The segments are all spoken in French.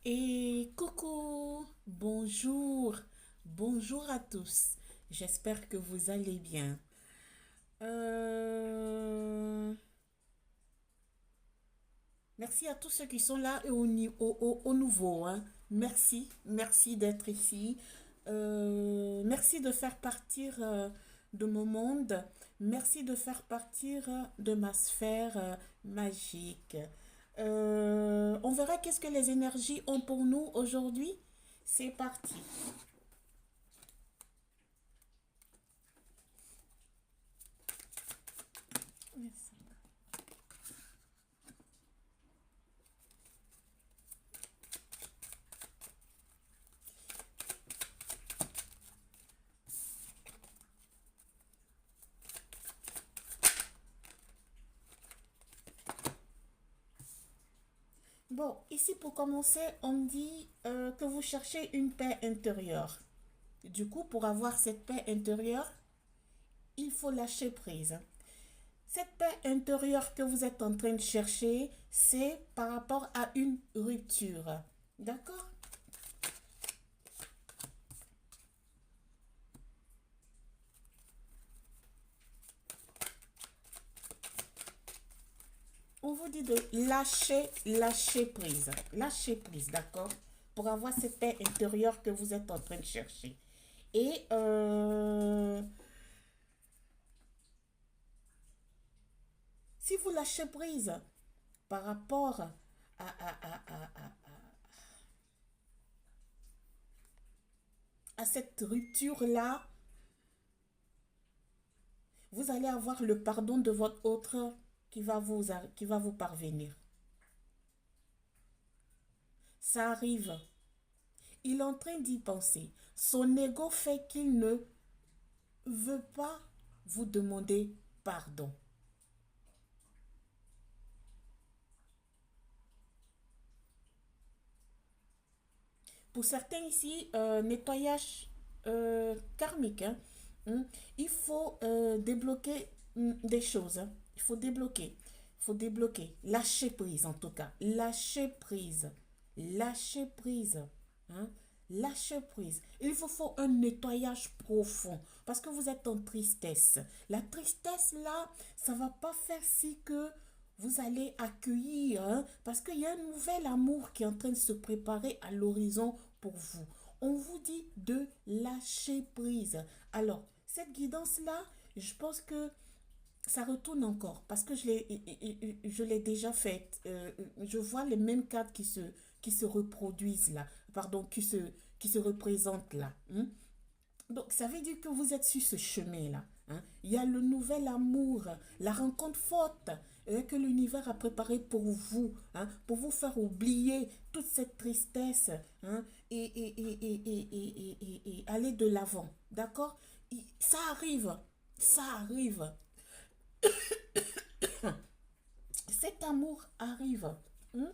Et coucou, bonjour, bonjour à tous. J'espère que vous allez bien. Euh, Merci à tous ceux qui sont là et au nouveau, hein. Merci, merci d'être ici. Merci de faire partir de mon monde. Merci de faire partir de ma sphère magique. On verra qu'est-ce que les énergies ont pour nous aujourd'hui. C'est parti. Merci. Bon, ici pour commencer, on dit que vous cherchez une paix intérieure. Du coup, pour avoir cette paix intérieure, il faut lâcher prise. Cette paix intérieure que vous êtes en train de chercher, c'est par rapport à une rupture. D'accord? On vous dit de lâcher prise. Lâcher prise, d'accord? Pour avoir cette paix intérieure que vous êtes en train de chercher. Et si vous lâchez prise par rapport à cette rupture-là, vous allez avoir le pardon de votre autre qui va vous parvenir. Ça arrive. Il est en train d'y penser. Son ego fait qu'il ne veut pas vous demander pardon. Pour certains ici, nettoyage karmique, hein, hein, il faut débloquer des choses, hein. Il faut débloquer. Il faut débloquer. Lâcher prise en tout cas. Lâcher prise. Lâcher prise. Hein. Lâcher prise. Il vous faut un nettoyage profond parce que vous êtes en tristesse. La tristesse là, ça va pas faire si que vous allez accueillir, hein, parce qu'il y a un nouvel amour qui est en train de se préparer à l'horizon pour vous. On vous dit de lâcher prise. Alors, cette guidance-là, je pense que ça retourne encore parce que je l'ai déjà faite. Je vois les mêmes cadres qui se reproduisent là, pardon, qui se représentent là, hein. Donc, ça veut dire que vous êtes sur ce chemin-là, hein. Il y a le nouvel amour, la rencontre forte que l'univers a préparée pour vous faire oublier toute cette tristesse, hein, et aller de l'avant. D'accord? Ça arrive, ça arrive. Cet amour arrive, hein.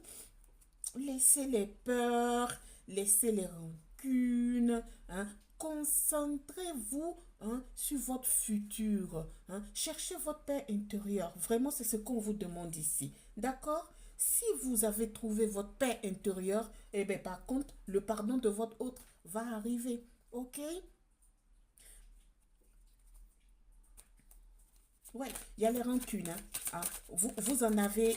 Laissez les peurs, laissez les rancunes, hein. Concentrez-vous, hein, sur votre futur, hein. Cherchez votre paix intérieure. Vraiment, c'est ce qu'on vous demande ici. D'accord? Si vous avez trouvé votre paix intérieure, eh bien, par contre, le pardon de votre autre va arriver. OK? Ouais, il y a les rancunes, hein. Ah, vous en avez.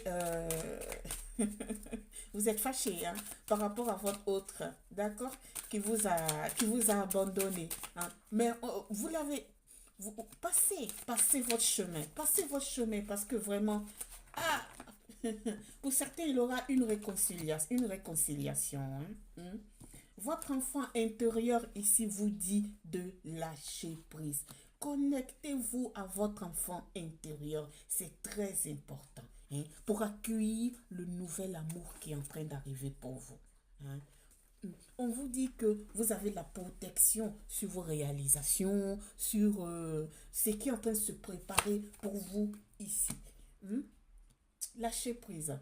Vous êtes fâché, hein, par rapport à votre autre, d'accord, qui vous a abandonné, hein. Mais vous l'avez. Passez votre chemin. Passez votre chemin parce que vraiment. Ah, pour certains, il aura une réconciliation, hein, hein. Votre enfant intérieur ici vous dit de lâcher prise. Connectez-vous à votre enfant intérieur. C'est très important, hein, pour accueillir le nouvel amour qui est en train d'arriver pour vous, hein. On vous dit que vous avez la protection sur vos réalisations, sur ce qui est en train de se préparer pour vous ici, hein. Lâchez prise.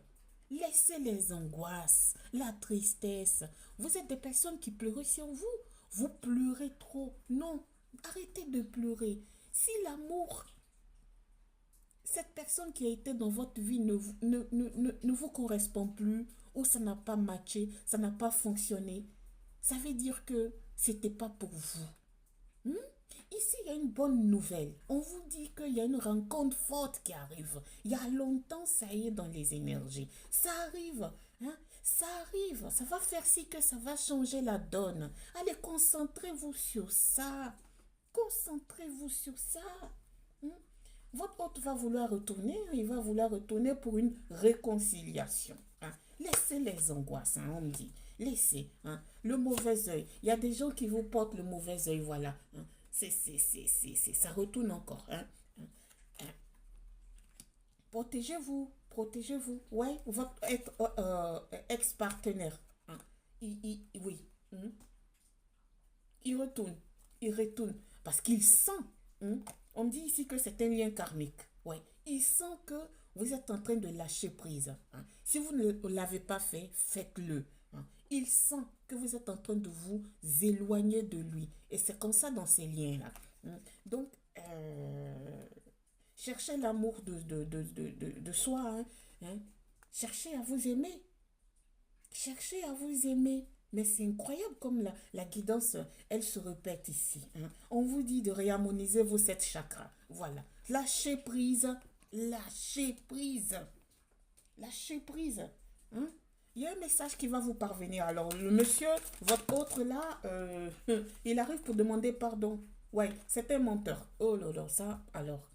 Laissez les angoisses, la tristesse. Vous êtes des personnes qui pleurent sur vous. Vous pleurez trop. Non, arrêtez de pleurer. Si l'amour, cette personne qui a été dans votre vie ne vous correspond plus, ou ça n'a pas matché, ça n'a pas fonctionné, ça veut dire que c'était pas pour vous. Hmm? Ici, il y a une bonne nouvelle. On vous dit qu'il y a une rencontre forte qui arrive. Il y a longtemps, ça y est dans les énergies. Ça arrive, hein? Ça arrive. Ça va faire si que ça va changer la donne. Allez, concentrez-vous sur ça. Concentrez-vous sur ça. Hmm? Votre hôte va vouloir retourner. Il va vouloir retourner pour une réconciliation. Hein? Laissez les angoisses, hein, on me dit. Laissez. Hein? Le mauvais œil. Il y a des gens qui vous portent le mauvais œil, voilà. Hein? Ça retourne encore. Hein? Hein? Hein? Protégez-vous, protégez-vous. Ouais, votre ex-partenaire. Hein? Oui. Hein? Il retourne, il retourne. Parce qu'il sent. Hein? On dit ici que c'est un lien karmique. Ouais. Il sent que vous êtes en train de lâcher prise. Hein? Si vous ne l'avez pas fait, faites-le. Hein? Il sent que vous êtes en train de vous éloigner de lui. Et c'est comme ça dans ces liens-là. Hein? Donc, cherchez l'amour de soi. Hein? Hein? Cherchez à vous aimer. Cherchez à vous aimer. Mais c'est incroyable comme la guidance, elle se répète ici. Hein. On vous dit de réharmoniser vos sept chakras. Voilà. Lâchez prise. Lâchez prise. Lâchez prise. Hein. Il y a un message qui va vous parvenir. Alors, le monsieur, votre autre là, il arrive pour demander pardon. Ouais, c'est un menteur. Oh là là, ça, alors.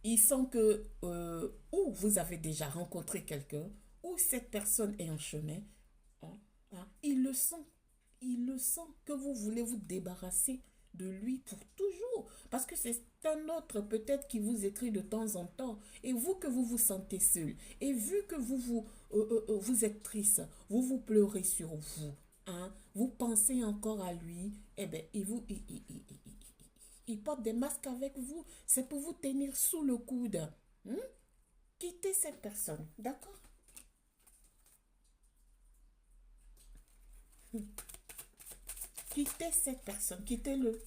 Il sent que ou vous avez déjà rencontré quelqu'un, ou cette personne est en chemin. Hein, hein, il le sent. Il le sent que vous voulez vous débarrasser de lui pour toujours. Parce que c'est un autre peut-être qui vous écrit de temps en temps. Et vous que vous vous sentez seul. Et vu que vous êtes triste, vous pleurez sur vous. Hein, vous pensez encore à lui. Eh bien, il porte des masques avec vous. C'est pour vous tenir sous le coude. Hmm? Quittez cette personne. D'accord? Quittez cette personne. Quittez-le.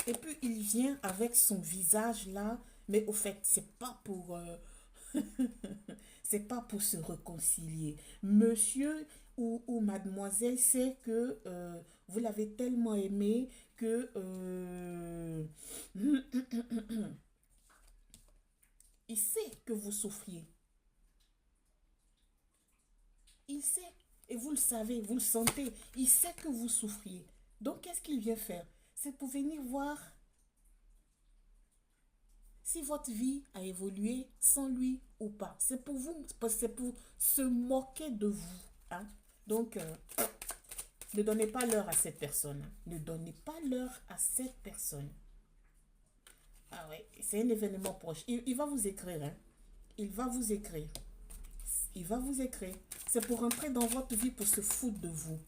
Et puis il vient avec son visage là. Mais au fait, c'est pas pour... c'est pas pour se réconcilier. Monsieur ou mademoiselle sait que vous l'avez tellement aimé que il sait que vous souffriez. Il sait. Et vous le savez, vous le sentez. Il sait que vous souffriez. Donc, qu'est-ce qu'il vient faire? C'est pour venir voir si votre vie a évolué sans lui ou pas. C'est pour vous, c'est pour se moquer de vous. Hein? Donc, ne donnez pas l'heure à cette personne. Ne donnez pas l'heure à cette personne. Ah ouais, c'est un événement proche. Il va vous écrire. Hein? Il va vous écrire. Il va vous écrire. C'est pour entrer dans votre vie pour se foutre de vous.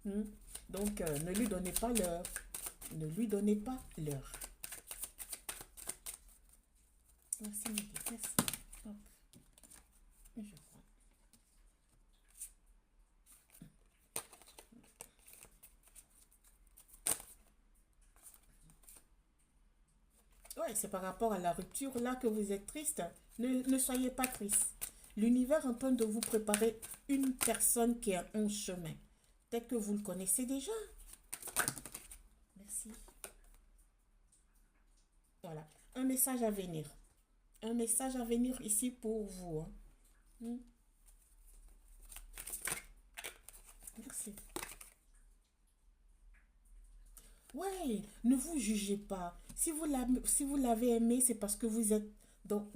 Hmm? Donc, ne lui donnez pas l'heure. Ne lui donnez pas l'heure. Merci, merci. Hop. Je prends. Ouais, c'est par rapport à la rupture là que vous êtes triste. Ne soyez pas triste. L'univers est en train de vous préparer une personne qui est en chemin. Peut-être que vous le connaissez déjà. Merci. Voilà. Un message à venir. Un message à venir ici pour vous. Hein. Hmm. Merci. Ouais, ne vous jugez pas. Si vous l'avez aimé, c'est parce que vous êtes dans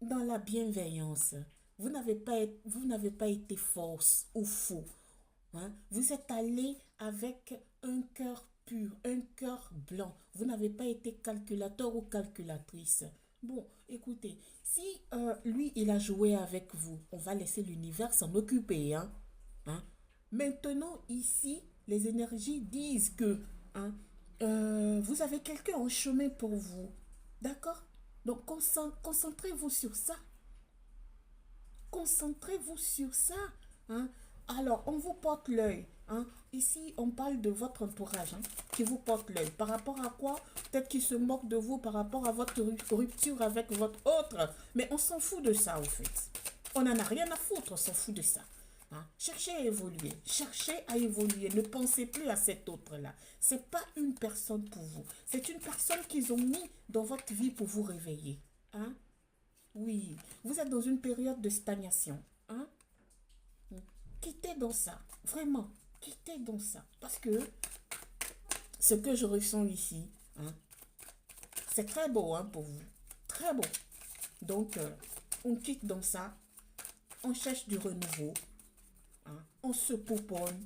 la bienveillance. Vous n'avez pas été force ou faux. Hein. Vous êtes allé avec un cœur pur, un cœur blanc. Vous n'avez pas été calculateur ou calculatrice. Bon, écoutez, si lui, il a joué avec vous, on va laisser l'univers s'en occuper. Hein. Hein. Maintenant, ici, les énergies disent que hein, vous avez quelqu'un en chemin pour vous. D'accord? Donc, concentrez-vous sur ça. Concentrez-vous sur ça. Hein. Alors, on vous porte l'œil. Hein. Ici, on parle de votre entourage qui vous porte l'œil. Par rapport à quoi? Peut-être qu'ils se moquent de vous par rapport à votre rupture avec votre autre. Mais on s'en fout de ça, au fait. On n'en a rien à foutre, on s'en fout de ça. Hein? Cherchez à évoluer. Cherchez à évoluer. Ne pensez plus à cet autre-là. Ce n'est pas une personne pour vous. C'est une personne qu'ils ont mis dans votre vie pour vous réveiller. Hein? Oui, vous êtes dans une période de stagnation. Hein? Quittez dans ça. Vraiment, quittez dans ça. Parce que ce que je ressens ici, hein, c'est très beau pour vous. Très beau. Donc, on quitte dans ça. On cherche du renouveau. Hein, on se pouponne.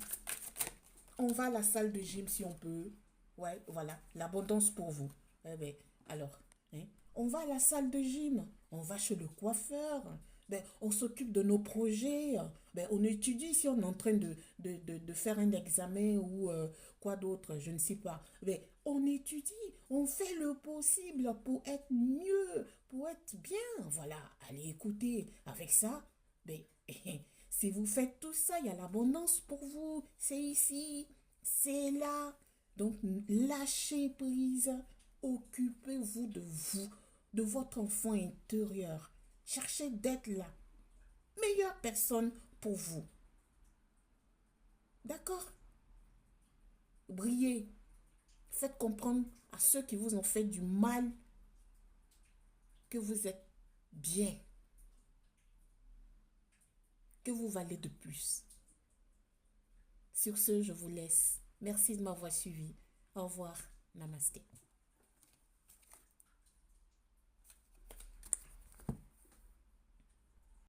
On va à la salle de gym si on peut. Ouais, voilà. L'abondance pour vous. Eh bien, alors, hein, on va à la salle de gym. On va chez le coiffeur. Ben, on s'occupe de nos projets. Ben, on étudie si on est en train de faire un examen ou quoi d'autre, je ne sais pas. Ben, on étudie, on fait le possible pour être mieux, pour être bien. Voilà, allez écouter. Avec ça, ben, si vous faites tout ça, il y a l'abondance pour vous. C'est ici, c'est là. Donc, lâchez prise. Occupez-vous, de votre enfant intérieur. Cherchez d'être la meilleure personne pour vous. D'accord? Brillez. Faites comprendre à ceux qui vous ont fait du mal que vous êtes bien, que vous valez de plus. Sur ce, je vous laisse. Merci de m'avoir suivi. Au revoir. Namasté.